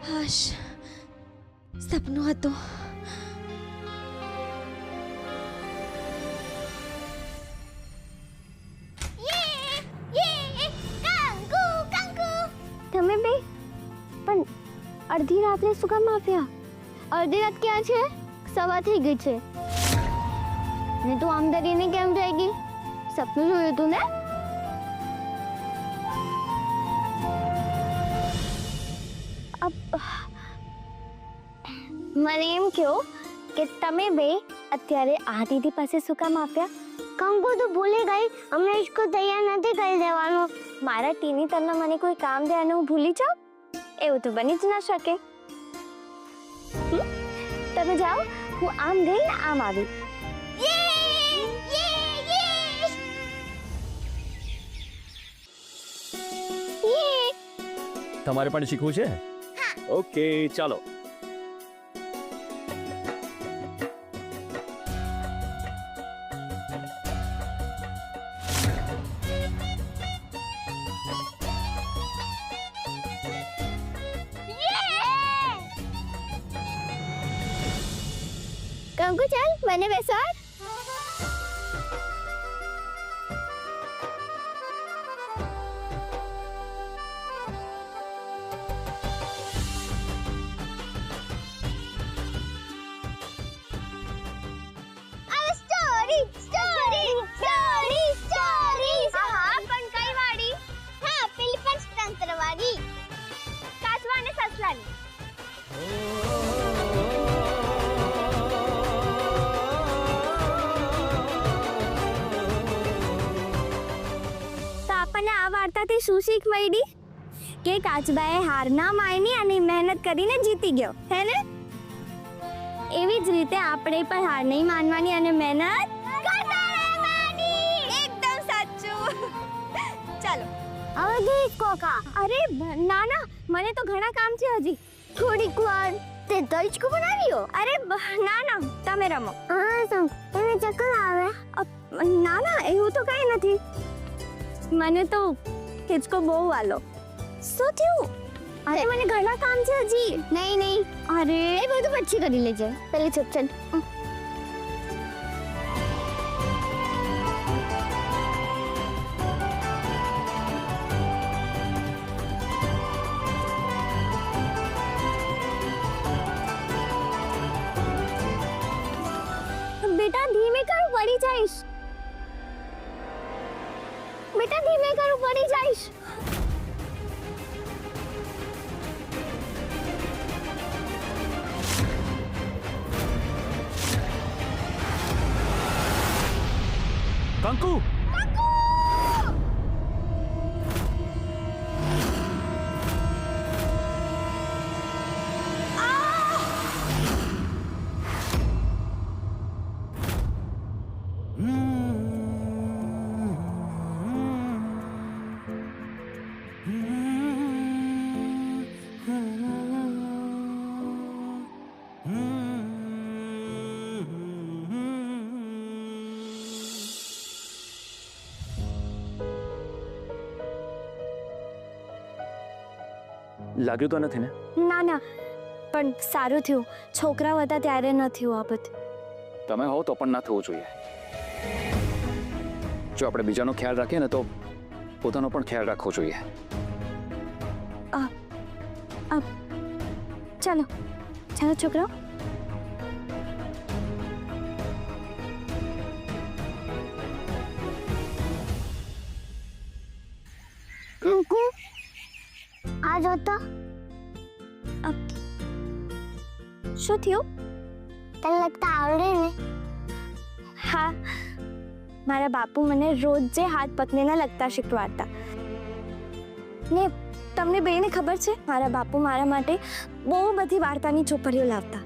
હાશ, સપનું હતું. તમે બે પણ અડધી રાત્રે શું કામ આવ્યા? અડધી રાત ક્યાં છે? સવા થઈ ગઈ છે ને તું આમ ડરીને કેમ થઈ ગઈ? સપનું જોયું તું ને? મને એમ કહો કે તમે બે અત્યારે આ દીદી પાસે શું કામ આવ્યા? કંકુ તો ભૂલી ગઈ, હમણાં इसको તૈયાર નથી કરી દેવાનું. મારા ટીની તરના મને કોઈ કામ દે અને હું ભૂલી જાઉં? એવું તો બની જ ના શકે. તમે જાઓ, હું આમ ગઈ ને આમ આવી. તમારે પણ શીખવું છે? ઓકે, ચાલો. કંકુ ચાલ મને બેસાડ. આ વાર્તાથી શું શીખ મળી? કે કાચબાએ હાર ના માની અને મહેનત કરીને જીતી ગયો, હે ને? એવી જ રીતે આપણે પણ હાર નહીં માનવાની અને મહેનત કરતા રહેવાની. એકદમ સાચું. ચાલો હવે ગીત કોકા. અરે ના ના, મને તો ઘણા કામ છે હજી. થોડીક વાર તે દહીચકો બનાવ્યો? અરે ના ના, તમે રમો. હા તો એને ચક્કર આવે? ના ના, એવું તો કઈ નથી. મને તો હિચકો બહુ વાલો. શું થયું? અરે મને ઘણા કામ છે હજી. નહીં નહીં, અરે એ બધું પછી કરી લેજે. પહેલે ચૂપ ચાલ. બેટા ધીમે કર, પડી જઈશ. બેટા ધીમે કરું, પડી જઈશ. કંકુ! લાગ્યું તો નથી ને? ના ના, પણ સારું થયું છોકરાઓ હતા ત્યારે ન થયું આ બધું. તમે હો તો પણ ના થવું જોઈએ. જો આપણે બીજાનો ખ્યાલ રાખીએ ને તો પોતાનો પણ ખ્યાલ રાખવો જોઈએ. ચાલો ચાલો છોકરાઓ. કંકુ આ જોતો. શું થયું? તને લગતા આવડે ને? હા, મારા બાપુ મને રોજ જે હાથ પકડીને લગતા શીખવાડતા. ને તમને બેને ખબર છે, મારા બાપુ મારા માટે બહુ બધી વાર્તાની ચોપડીઓ લાવતા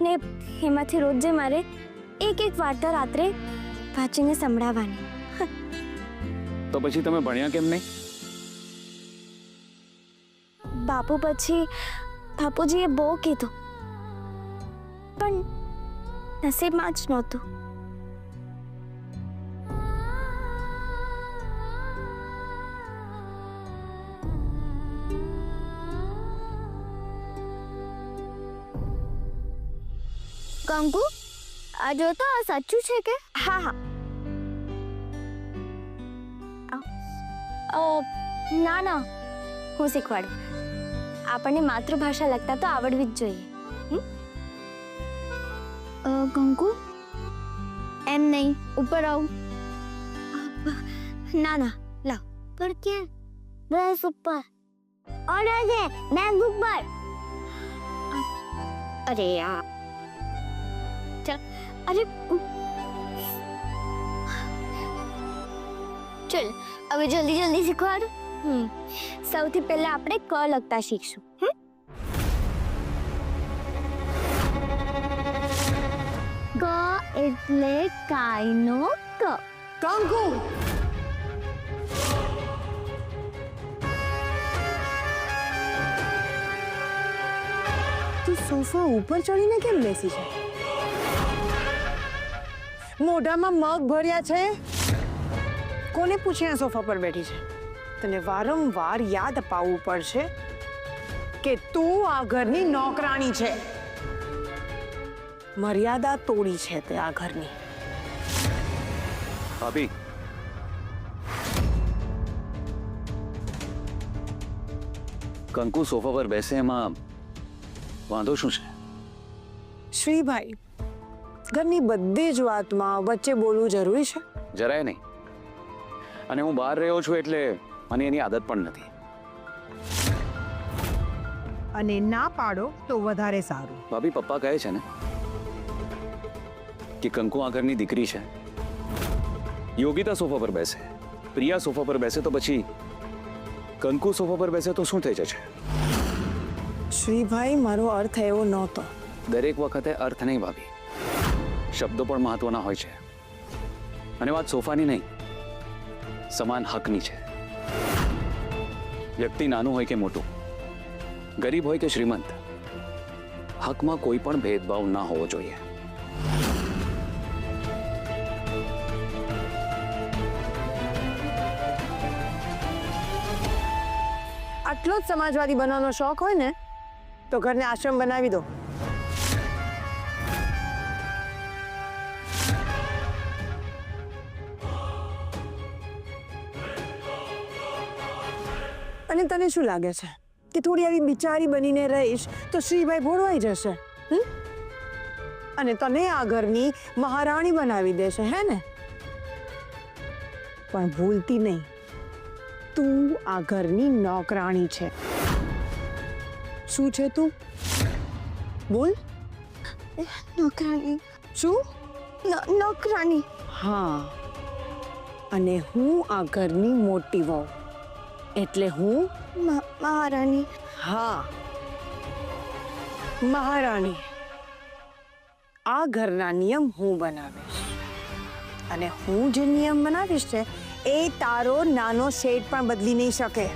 ને એમાંથી રોજ મારે એક એક વાર્તા રાત્રે વાંચીને સંભળાવવાની. તો પછી તમે ભણ્યા કેમ નહીં? બાપુજીએ બહુ કીધું પણ નસીબમાં જ નહોતું. કંકુ આ જો તો આ સાચું છે કે હા હા ના ના હું શીખવાડું આપણને માતૃભાષા લખતા તો આવડવી જ જોઈએ કંકુ એમ નહીં ઉપર આવ ના ના લાવ પર ક્યાં બસ ઉપર ઓર્ડર છે બેગ ઉપર અરે યાર ચલ અરે ચલ હવે જલ્દી જલ્દી શીખવાડ સૌથી પહેલા આપણે ક લખતા શીખશું ક એટલે કાઈનો ક કંકુ તું સોફા ઉપર ચડીને કેમ બેસી છે મોઢામાં મગ ભર્યા છે કોને પૂછ્યા સોફા પર બેઠી છે તને વારંવાર યાદ અપાવવું પડશે કે તું આ ઘરની નોકરાણી છે મર્યાદા તોડી છે તે આ ઘરની ભાભી કંકુ સોફા પર બેસે એમાં વાંધો શું છે શ્રીભાઈ ઘરની બધી જ વાતમાં વચ્ચે બોલવું જરૂરી છે જરાય નહીં અને હું બહાર રહ્યો છું એટલે મને એની આદત પણ નથી અને ના પાડો તો વધારે સારું ભાભી પપ્પા કહે છે ને કે કંકુ આ ઘરની દીકરી છે યોગિતા સોફા પર બેસે પ્રિયા સોફા પર બેસે તો પછી કંકુ સોફા પર બેસે તો શું થઈ જશે શ્રીભાઈ મારો અર્થ એવો નહોતો દરેક વખતે અર્થ નહીં ભાભી શબ્દો પણ મહત્વના હોય છે અને વાત સોફાની નહીં સમાન હકની છે વ્યક્તિ નાનું હોય કે મોટું ગરીબ હોય કે શ્રીમંત હકમાં કોઈ પણ ભેદભાવ ના હોવો જોઈએ આટલો જ સમાજવાદી બનવાનો શોખ હોય ને તો ઘરને આશ્રમ બનાવી દો અને તને શું લાગે છે કે થોડી આવી બિચારી બનીને રહીશ તો શ્રીભાઈ ભોળવાઈ જશે અને તને આ ઘરની મહારાણી બનાવી દેશે હે ને પણ ભૂલતી નહીં તું આ ઘરની નોકરાણી છે શું છે તું બોલ નોકરાણી શું નોકરાણી હા અને હું આ ઘરની મોટી વહુ એટલે હું મહારાણી હા મહારાણી આ ઘરના નિયમ હું બનાવીશ અને હું જે નિયમ બનાવીશ છે એ તારો નાનો શેઠ પણ બદલી નહીં શકે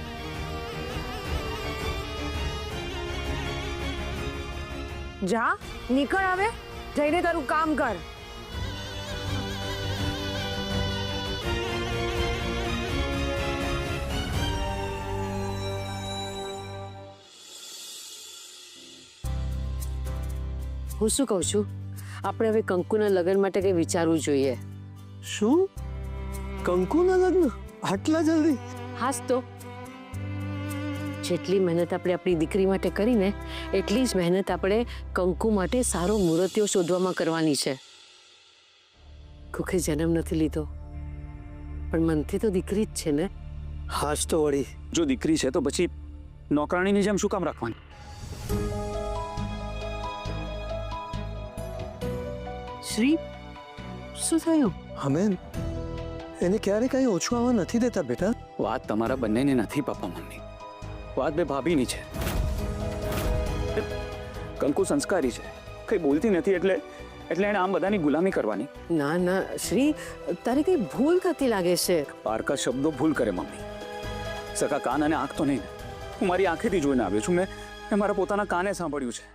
જા નીકળ આવે જઈને તારું કામ કર હું શું કહું છું આપણે હવે કંકુના લગ્ન માટે કંઈ વિચારવું જોઈએ શું કંકુના લગ્ન આટલા જલ્દી હાસ તો જેટલી મહેનત આપણે આપણી દીકરી માટે કરીને એટલી જ મહેનત આપણે કંકુ માટે સારો મૂર્તિઓ શોધવામાં કરવાની છે કુખે જન્મ નથી લીધો પણ મનથી તો દીકરી જ છે ને હાશ તો વળી જો દીકરી છે તો પછી નોકરાણીની જેમ શું કામ રાખવાની શ્રી શું થયું અમે એને ક્યારે કઈ ઓછું આવવા નથી દેતા બેટા વાત તમારા બંનેની નથી પપ્પા મમ્મી વાત બે ભાભીની છે કંકુ સંસ્કારી છે કઈ બોલતી નથી એટલે એને આમ બધાની ગુલામી કરવાની ના ના શ્રી તારે કઈ ભૂલ થતી લાગે છે પારકા શબ્દો ભૂલ કરે મમ્મી સકા કાન અને આંખ તો નહીં હું મારી આંખેથી જોઈને આવ્યો છું મેં મારા પોતાના કાને સાંભળ્યું છે